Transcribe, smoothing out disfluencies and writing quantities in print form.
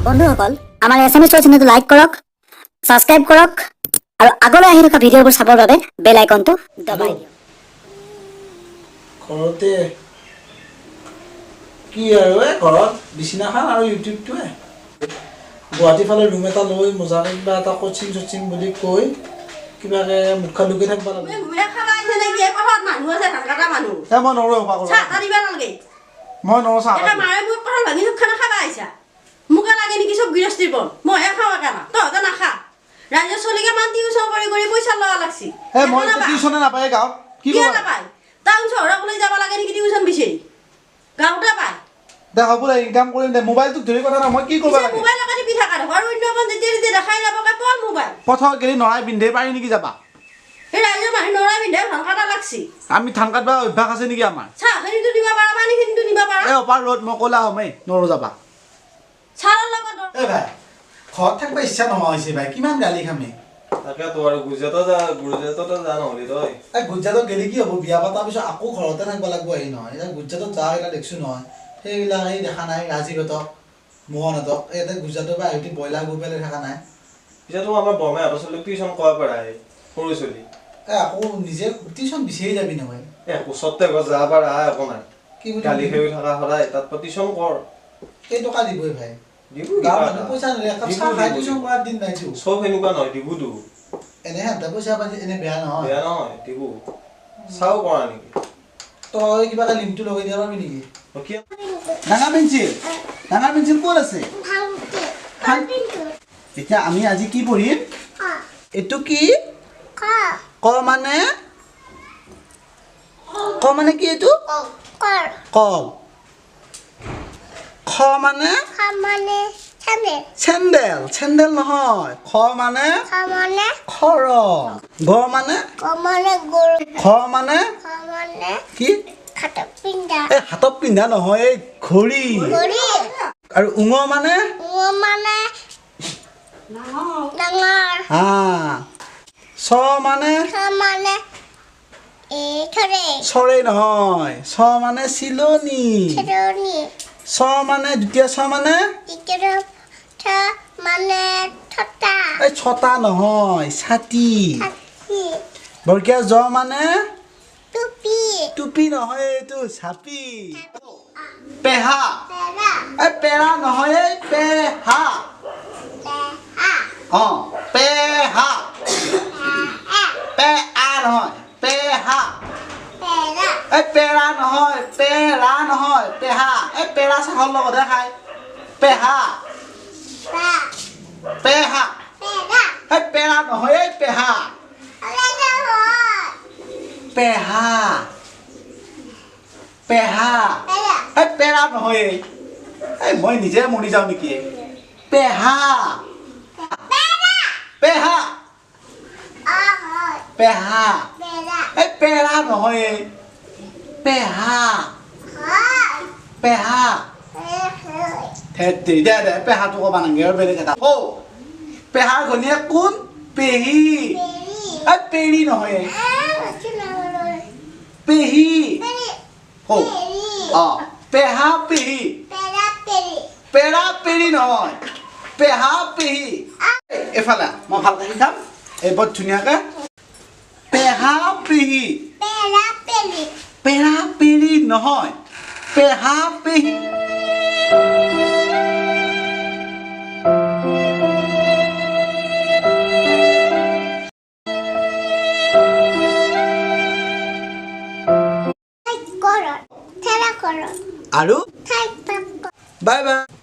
বন্ধুসকল আমাৰ এছএমএছ চেনেলটো লাইক কৰক সাবস্ক্ৰাইব কৰক আৰু আগলৈ আহি থকা ভিডিঅ'বোৰ চাবৰ বাবে বেল আইকনটো দবাই দিয়ক ঘৰতে কি আৰু ঘৰত বিছনাখন আৰু ইউটিউবটোৱে গুৱাহাটী ফালে ৰুম এটা লৈ মজাকে কিবা এটা কোচিং চচিং বুলি কৈ কিবাকে মুখা লুকি থাকিব লাগে মই নৰো মই নৰো চাহ মুখা লাগে নেকি চব গৃহস্থীৰ বন মই খাওঁ একেলা তহঁতে নাখা ৰাজ্য চলিকে মান টিউচন কৰি পইচা লোৱা লাগছি মই টিউচনে নাপায় গাঁৱত কি নাপায় টাউন চহৰলৈ যাব লাগে নেকি টিউচন বিচাৰি গাঁৱতে পায় দে হ'ব দে ইনকাম কৰিম দে মোবাইলটো ধৰি কথা না মই কি কৰিব লাগে মোবাইল লগাই পিঠা কাঢ় আৰু অন্য কোন যেতিয়া দেখাই নাপাকে পল মোবাইল পথৰ গেলি নৰাই পিন্ধে পাৰি নেকি যাবা এই ৰাজ্য মানুহ নৰাই পিন্ধে ভাল কাটা লাগছি আমি ধান কাটবা অভ্যাস আছে নেকি আমাৰ চাহ খিনিটো দিবা পাৰা পানী খিনিটো নিবা পাৰা এই অপাৰ ৰ'দ মই ক'লা হমেই নৰো যাবা চালৰ লগত এই ভাই ঘৰত থাকিব ইচ্ছা নোহোৱা হৈছে ভাই কিমান গালি খামি তাকে তো আৰু গুজৰাটত যা নহ'লি তই এই গুজৰাটত গেলি কি হ'ব বিয়া পতাৰ পিছত আকৌ ঘৰতে থাকিব লাগিব আহি নহয় এতিয়া গুজৰাটত যা এটা দেখিছোঁ নহয় সেইবিলাক এই দেখা নাই ৰাজীৱহঁতক মোহনহঁতক ইয়াতে গুজৰাটৰ পৰা আহি ব্ৰইলাৰ গৈ পেলাই থকা নাই পিছতো আমাৰ বৰমাহঁতৰ ছোৱালীক টিউচন কৰা পঢ়াই সৰু ছোৱালী এই আকৌ নিজে টিউচন বিচাৰি যাবি নহয় ওচৰতে ঘৰ যা পাৰা একো নাই কি বুলি গালি খাই থকা সদায় তাত টিউচন কৰ কেই টকা দিবই ভাই দিব গাঁৱৰ মানুহ পইচা নিদিয়ে একাপ চাহ খাই টিউচন কৰাৰ দিন নাইতো চব সেনেকুৱা নহয় দিবুতো এনে সিহঁতে পইচা পাইছে এনে বেয়া নহয় বেয়া নহয় দিব চাও কৰা নেকি তই কিবা এটা লিংকটো লগাই দিব পাৰিবি নেকি কিয় ডাঙৰ পেঞ্চিল ক'ত আছে এতিয়া আমি আজি কি পঢ়িম এইটো কি ক মানে কি এইটো কল খ মানে চেণ্ডেল নহয় খ মানে খৰম গ মানে খ মানে কি এই হাতত পিন্ধা নহয় এই ঘড়ী আৰু উঙ মানে চ মানে চৰে নহয় চ মানে চিলনি চ মানে দ্বিতীয় চ মানে এই ছটা নহয় ছাতি বৰ্গীয় জ মানে টুপি নহয় এইটো ছাপি পেহা এই পেৰা নহয় এই পেহা পেহা পেআ নহয় পেহা এই পেৰা নহয় পেহা এই পেৰা চাহৰ লগতহে খায় পেহা এই পেৰা নহয় এই পেহা এই পেৰা নহয় এই মই নিজে মৰি যাওঁ নেকি পেহা এই পেৰা নহয় পেহা দে পেহাটো ক'বা নাগে আৰু বেলেগ এটা পেহাৰ ঘনীয়েক কোন পেহী এই পেৰী নহয় পেহী পেহা পেহী পেৰা পেৰী নহয় পেহা পেহী এইফালে মই ভালকৈ শিকাম এই বৰ ধুনীয়াকৈ পেহা পেহী পেৰা পেৰী নহয় পেহা পেহী আৰু বাই বাই